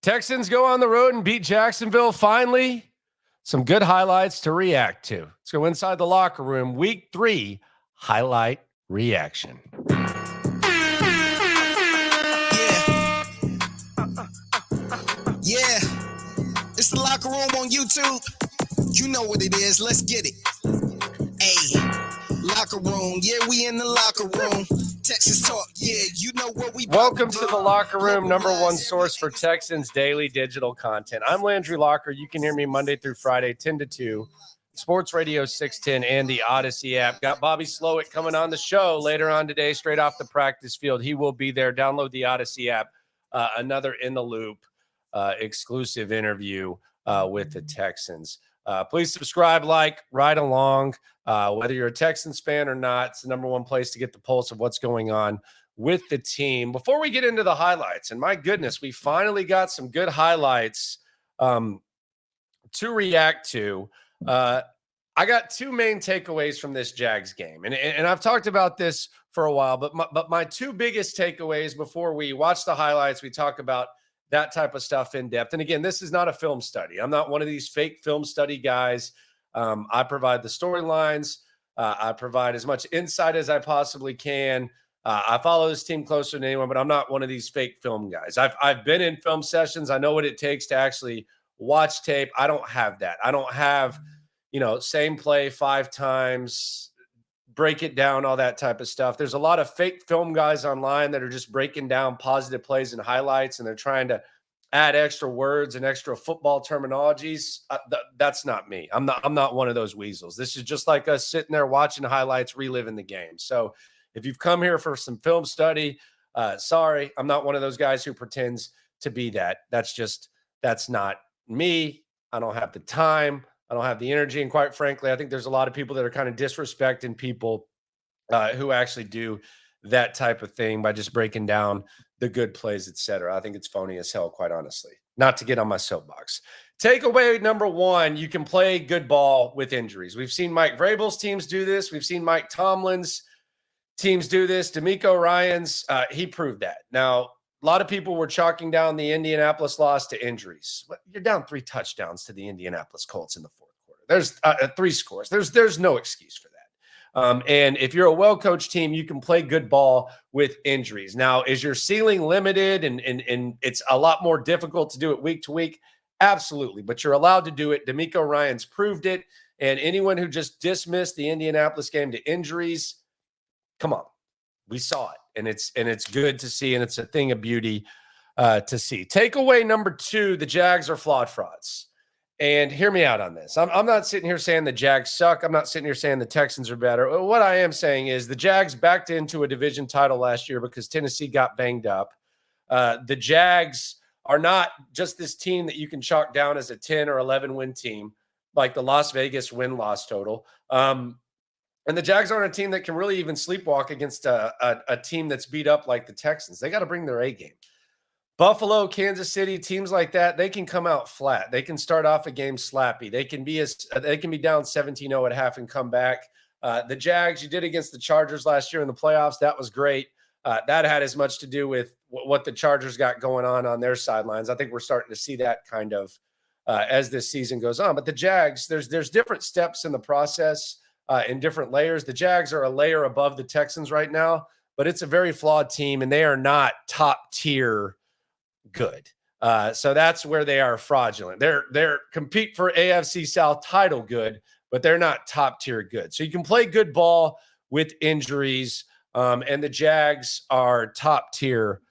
Texans go on the road and beat Jacksonville. Finally, some good highlights to react to. Let's go inside the locker room. Week 3 highlight reaction. Yeah. It's the locker room on YouTube. You know what it is. Let's get it. Hey, locker room. Yeah, we in the locker room. Texas talk. Yeah, you know what we. Welcome to the locker room, number one source for Texans daily digital content. I'm Landry Locker. You can hear me Monday through Friday, 10 to 2. Sports Radio 610 and the Odyssey app. Got Bobby Slowick coming on the show later on today, straight off the practice field. He will be there. Download the Odyssey app. Another In the Loop exclusive interview with the Texans. Please subscribe, like, ride along. Whether you're a Texans fan or not, it's the number one place to get the pulse of what's going on with the team. Before we get into the highlights, and my goodness, we finally got some good highlights to react to. I got two main takeaways from this Jags game, and I've talked about this for a while, but my two biggest takeaways before we watch the highlights, we talk about that type of stuff in depth. And again, this is not a film study. I'm not one of these fake film study guys. I provide the storylines. I provide as much insight as I possibly can. I follow this team closer than anyone, but I'm not one of these fake film guys. I've been in film sessions. I know what it takes to actually watch tape. I don't have that. I don't have, same play 5 times, break it down, all that type of stuff. There's a lot of fake film guys online that are just breaking down positive plays and highlights, and they're trying to add extra words and extra football terminologies. That's not me. I'm not one of those weasels. This is just like us sitting there watching highlights, reliving the game. So if you've come here for some film study, sorry, I'm not one of those guys who pretends to be that. That's not me. I don't have the time. I don't have the energy. And quite frankly, I think there's a lot of people that are kind of disrespecting people who actually do that type of thing by just breaking down the good plays, et cetera. I think it's phony as hell, quite honestly. Not to get on my soapbox. Takeaway number 1, you can play good ball with injuries. We've seen Mike Vrabel's teams do this. We've seen Mike Tomlin's teams do this. DeMeco Ryans, he proved that. Now, a lot of people were chalking down the Indianapolis loss to injuries. You're down 3 touchdowns to the Indianapolis Colts in the fourth quarter. There's 3 scores. There's no excuse for that. And if you're a well-coached team, you can play good ball with injuries. Now, is your ceiling limited and it's a lot more difficult to do it week to week? Absolutely. But you're allowed to do it. DeMeco Ryans proved it. And anyone who just dismissed the Indianapolis game to injuries, come on. We saw it. And it's good to see, and it's a thing of beauty to see. Takeaway number 2, the Jags are flawed frauds. And hear me out on this. I'm not sitting here saying the Jags suck. I'm not sitting here saying the Texans are better. What I am saying is the Jags backed into a division title last year because Tennessee got banged up. The Jags are not just this team that you can chalk down as a 10 or 11 win team, like the Las Vegas win-loss total. And the Jags aren't a team that can really even sleepwalk against a team that's beat up like the Texans. They got to bring their A game. Buffalo, Kansas City, teams like that, they can come out flat. They can start off a game slappy. They can be down 17-0 at half and come back. The Jags, you did against the Chargers last year in the playoffs. That was great. That had as much to do with what the Chargers got going on their sidelines. I think we're starting to see that kind of as this season goes on. But the Jags, there's different steps in the process. In different layers. The Jags are a layer above the Texans right now, but it's a very flawed team, and they are not top tier good. So that's where they are fraudulent. They're compete for AFC South title good, but they're not top tier good. So you can play good ball with injuries, and the Jags are top tier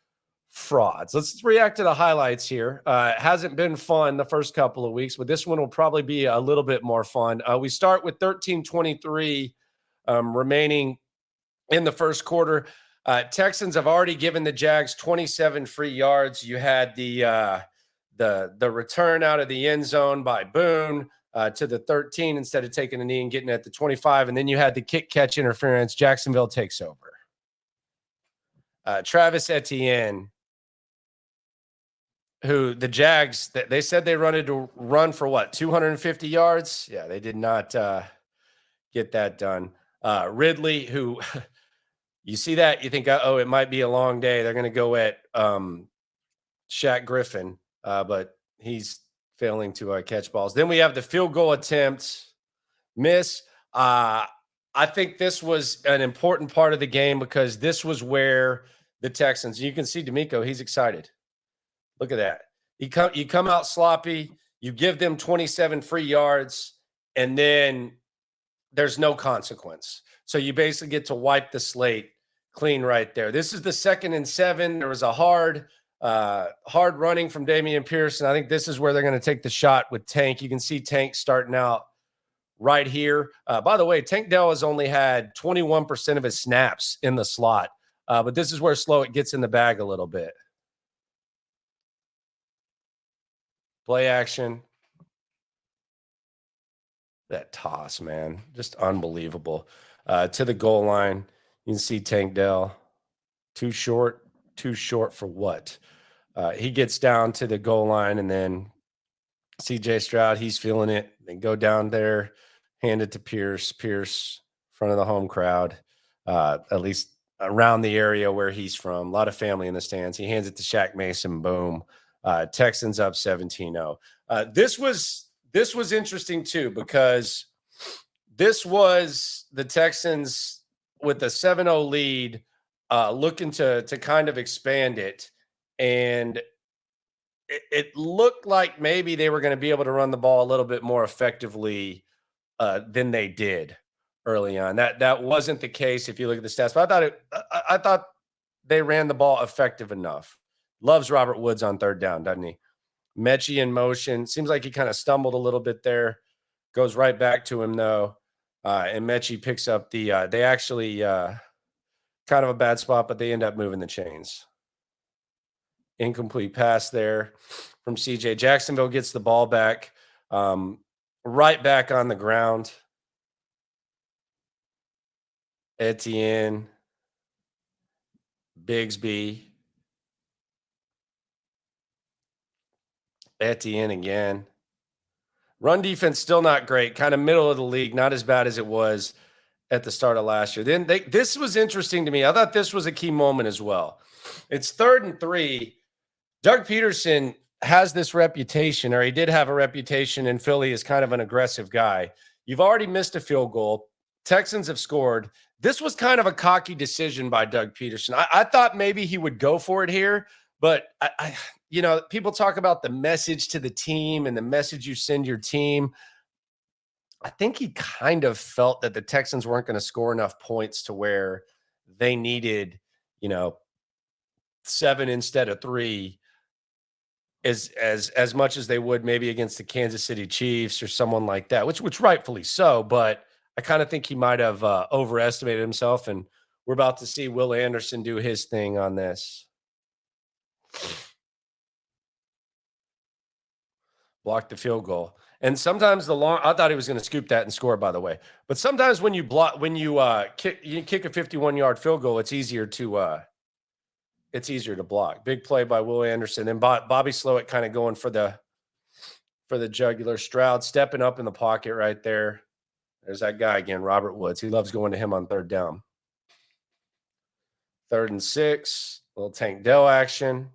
frauds. Let's react to the highlights here. It hasn't been fun the first couple of weeks, but this one will probably be a little bit more fun. We start with 13:23 remaining in the first quarter. Texans have already given the Jags 27 free yards. You had the return out of the end zone by Boone to the 13 instead of taking a knee and getting at the 25, and then you had the kick catch interference. Jacksonville takes over. Travis Etienne, who the Jags, they said they wanted to run for what, 250 yards? Yeah, they did not get that done. Ridley, who you see that, you think, it might be a long day. They're going to go at Shaq Griffin. but he's failing to catch balls. Then we have the field goal attempt miss. I think this was an important part of the game because this was where the Texans, you can see D'Amico, he's excited. Look at that. You come out sloppy, you give them 27 free yards, and then there's no consequence. So you basically get to wipe the slate clean right there. This is the 2nd and 7. There was a hard running from Dameon Pierce, and I think this is where they're going to take the shot with Tank. You can see Tank starting out right here. By the way, Tank Dell has only had 21% of his snaps in the slot, but this is where Slowik gets in the bag a little bit. Play action. That toss, man, just unbelievable. To the goal line, you can see Tank Dell. Too short for what? He gets down to the goal line, and then CJ Stroud, he's feeling it. They go down there, hand it to Pierce. Pierce, front of the home crowd, at least around the area where he's from. A lot of family in the stands. He hands it to Shaq Mason. Boom. Texans up 17-0. This was interesting too, because this was the Texans with a 7-0 lead, looking to kind of expand it. And it looked like maybe they were going to be able to run the ball a little bit more effectively than they did early on. That wasn't the case if you look at the stats. But I thought they ran the ball effective enough. Loves Robert Woods on 3rd down, doesn't he? Mechie in motion. Seems like he kind of stumbled a little bit there. Goes right back to him, though. And Mechie picks up the they actually kind of a bad spot, but they end up moving the chains. Incomplete pass there from CJ. Jacksonville gets the ball back, right back on the ground. Etienne, Bigsby, Etienne again. Run defense still not great, kind of middle of the league, not as bad as it was at the start of last year. Then this was interesting to me. I thought this was a key moment as well. It's 3rd and 3. Doug Peterson has this reputation, or he did have a reputation in Philly as kind of an aggressive guy. You've already missed a field goal. Texans have scored. This was kind of a cocky decision by Doug Peterson. I thought maybe he would go for it here, but I people talk about the message to the team and the message you send your team. I think he kind of felt that the Texans weren't going to score enough points to where they needed, 7 instead of 3 as much as they would maybe against the Kansas City Chiefs or someone like that, which rightfully so. But I kind of think he might have overestimated himself, and we're about to see Will Anderson do his thing on this. Block the field goal. And sometimes I thought he was going to scoop that and score, by the way. But sometimes when you kick a 51-yard field goal, it's easier to block. Big play by Will Anderson. And Bobby Slowik kind of going for the jugular. Stroud stepping up in the pocket right there. There's that guy again, Robert Woods. He loves going to him on 3rd down. 3rd and 6. Little Tank Dell action.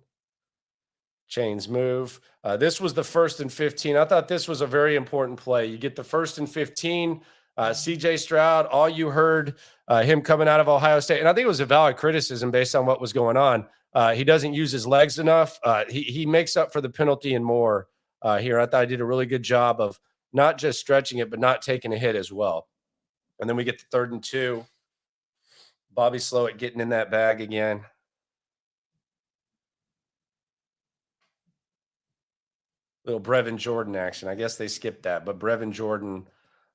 Chains move. This was the 1st and 15. I thought this was a very important play. You get the 1st and 15. CJ Stroud, all you heard him coming out of Ohio State. And I think it was a valid criticism based on what was going on. He doesn't use his legs enough. He makes up for the penalty and more here. I thought he did a really good job of not just stretching it, but not taking a hit as well. And then we get the 3rd and 2. Bobby Slowik getting in that bag again. Little Brevin Jordan action. I guess they skipped that, but Brevin Jordan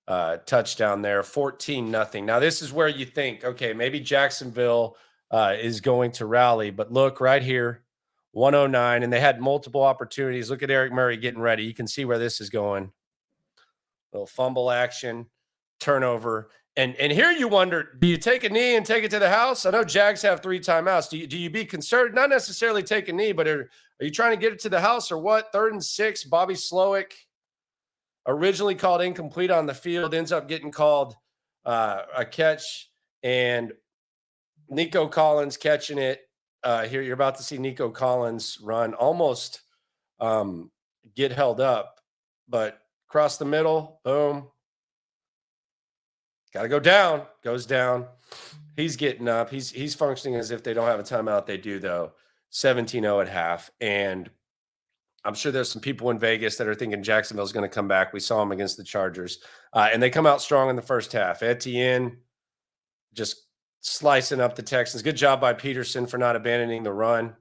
touchdown there, 14-0. Now, this is where you think, okay, maybe Jacksonville is going to rally, but look right here, 109, and they had multiple opportunities. Look at Eric Murray getting ready. You can see where this is going. Little fumble action, turnover. And here you wonder, do you take a knee and take it to the house? I know Jags have 3 timeouts. Do you be concerned? Not necessarily take a knee, but are you trying to get it to the house or what? 3rd and 6, Bobby Slowik, originally called incomplete on the field, ends up getting called a catch, and Nico Collins catching it. Here you're about to see Nico Collins run almost get held up. But across the middle, boom. Got to go down. Goes down. He's getting up. He's functioning as if they don't have a timeout. They do, though. 17-0 at half. And I'm sure there's some people in Vegas that are thinking Jacksonville's going to come back. We saw them against the Chargers. And they come out strong in the first half. Etienne just slicing up the Texans. Good job by Peterson for not abandoning the run.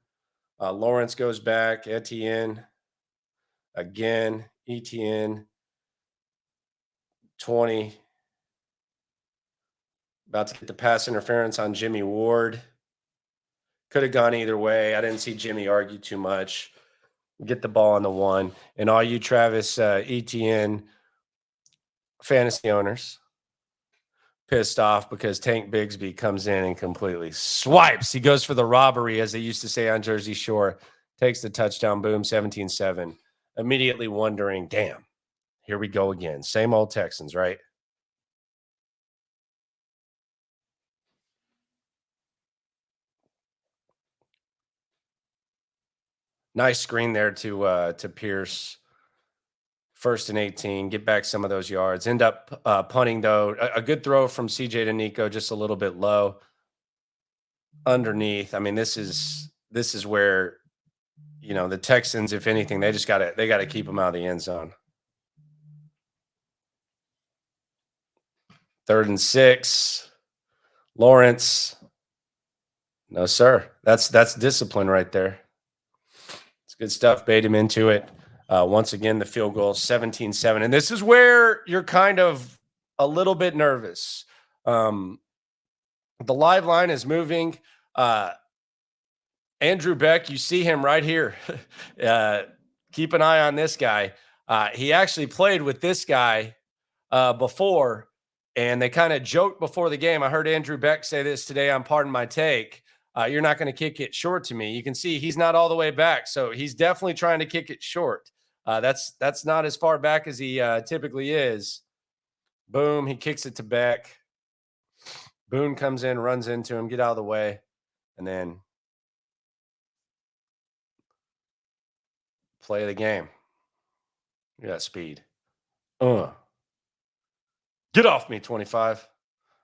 Lawrence goes back. Etienne again. Etienne 20. About to get the pass interference on Jimmy Ward. Could have gone either way. I didn't see Jimmy argue too much. Get the ball on the 1. And all you Travis Etienne fantasy owners pissed off because Tank Bigsby comes in and completely swipes. He goes for the robbery, as they used to say on Jersey Shore. Takes the touchdown, boom, 17-7. Immediately wondering, damn, here we go again. Same old Texans, right? Nice screen there to Pierce. 1st and 18. Get back some of those yards. End up punting, though. A good throw from CJ to Nico, just a little bit low. Underneath. I mean, this is where, the Texans, if anything, they gotta keep them out of the end zone. 3rd and 6. Lawrence. No, sir. That's discipline right there. It's good stuff. Bait him into it. Once again, the field goal, 17-7. And this is where you're kind of a little bit nervous. The live line is moving. Andrew Beck, you see him right here. Keep an eye on this guy. He actually played with this guy before, and they kind of joked before the game. I heard Andrew Beck say this today on Pardon My Take. You're not going to kick it short to me. You can see he's not all the way back, so he's definitely trying to kick it short. That's not as far back as he typically is. Boom, he kicks it to Beck. Boone comes in, runs into him, get out of the way, and then play the game. You got speed. Get off me, 25.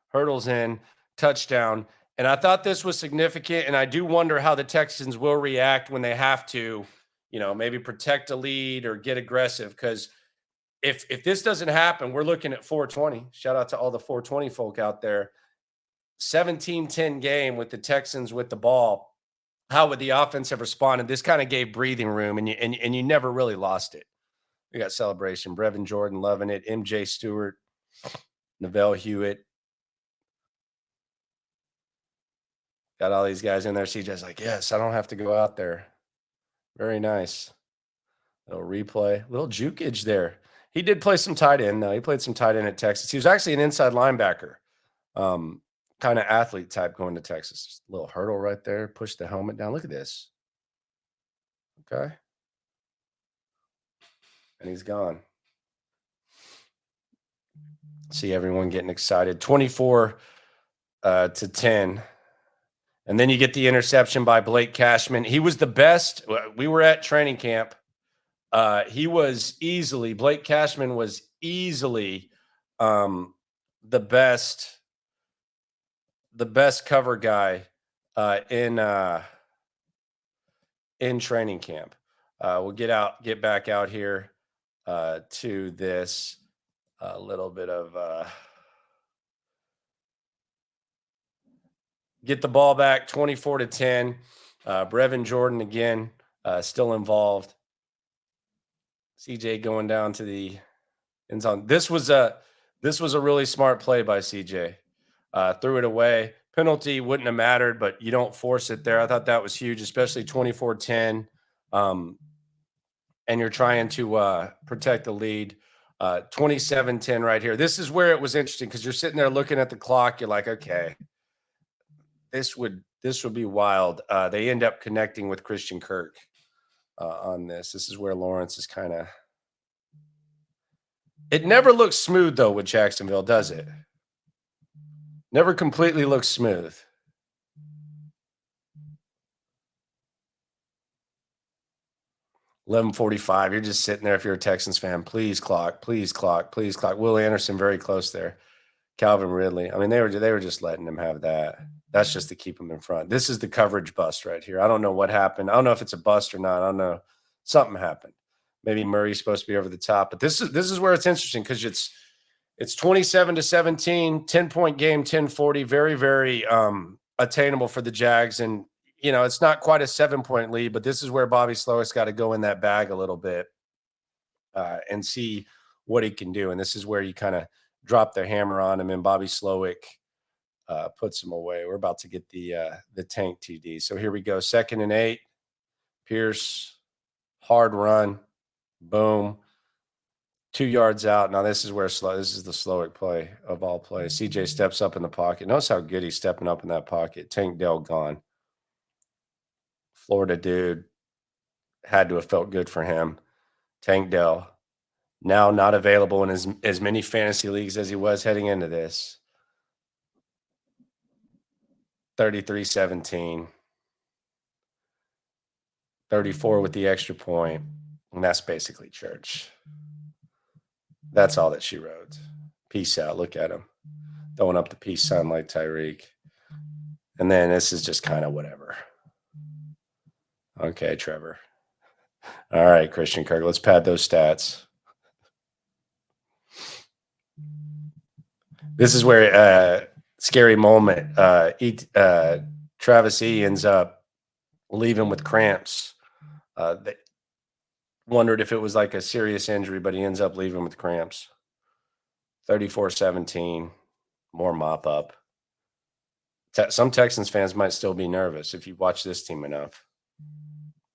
Hurdles in, touchdown. And I thought this was significant, and I do wonder how the Texans will react when they have to, maybe protect a lead or get aggressive. Because if this doesn't happen, we're looking at 420. Shout out to all the 420 folk out there. 17-10 game with the Texans with the ball. How would the offense have responded? This kind of gave breathing room, and you never really lost it. We got celebration. Brevin Jordan loving it. MJ Stewart, Neville Hewitt. Got all these guys in there. CJ's like, yes, I don't have to go out there. Very nice. Little replay. Little jukage there. He did play some tight end, though. He played some tight end at Texas. He was actually an inside linebacker. Kind of athlete type going to Texas. Just a little hurdle right there. Push the helmet down. Look at this. Okay. And he's gone. See everyone getting excited. 24 to 10. And then you get the interception by Blake Cashman. He was the best. We were at training camp. Blake Cashman was easily the best cover guy in training camp. We'll get back out here to this a little bit of get the ball back 24 to 10. Brevin Jordan again, still involved. CJ going down to the end zone. This was a really smart play by CJ. Threw it away. Penalty wouldn't have mattered, but you don't force it there. I thought that was huge, especially 24-10. And you're trying to protect the lead. 27-10 right here. This is where it was interesting because you're sitting there looking at the clock. You're like, okay, this would be wild. They end up connecting with Christian Kirk on this. This is where Lawrence is kind of – it never looks smooth, though, with Jacksonville, does it? Never completely looks smooth. 11:45. You're just sitting there if you're a Texans fan. Please clock, please clock, please clock. Will Anderson very close there. Calvin Ridley. I mean, they were just letting him have that. That's just to keep him in front. This is the coverage bust right here. I don't know what happened. I don't know if it's a bust or not. I don't know. Something happened. Maybe Murray's supposed to be over the top. But this is where it's interesting because it's 27-17, 10-point game, 10-40. Very, very attainable for the Jags. And it's not quite a 7-point lead, but this is where Bobby Slowick's got to go in that bag a little bit and see what he can do. And this is where you kind of drop the hammer on him, and Bobby Slowick puts him away. We're about to get the tank TD. So here we go. 2nd and 8. Pierce, hard run, boom, 2 yards out. Now this is this is the Slowick play of all plays. CJ steps up in the pocket. Notice how good he's stepping up in that pocket. Tank Dell gone. Florida dude, had to have felt good for him. Tank Dell, now not available in as many fantasy leagues as he was heading into this. 33-17. 34 with the extra point. And that's basically church. That's all that she wrote. Peace out. Look at him. Throwing up the peace sign like Tyreek. And then this is just kind of whatever. Okay, Trevor. All right, Christian Kirk. Let's pad those stats. This is where scary moment. Travis E ends up leaving with cramps. They wondered if it was like a serious injury, but he ends up leaving with cramps. 34-17. More mop up. Some Texans fans might still be nervous if you watch this team enough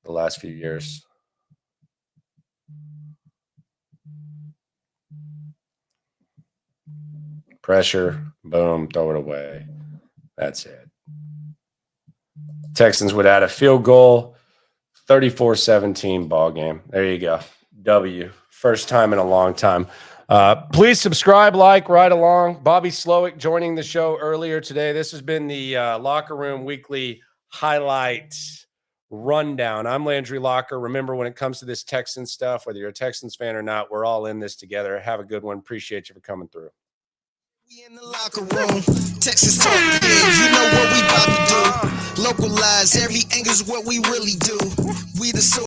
the last few years. Pressure, boom, throw it away. That's it. Texans would add a field goal, 34-17 ball game. There you go. W. First time in a long time. Please subscribe, like, ride along. Bobby Slowick joining the show earlier today. This has been the Locker Room Weekly Highlight Rundown. I'm Landry Locker. Remember, when it comes to this Texans stuff, whether you're a Texans fan or not, we're all in this together. Have a good one. Appreciate you for coming through. We in the locker room, Texas talk, yeah, you know what we about to do. Localize every angle's what we really do. We the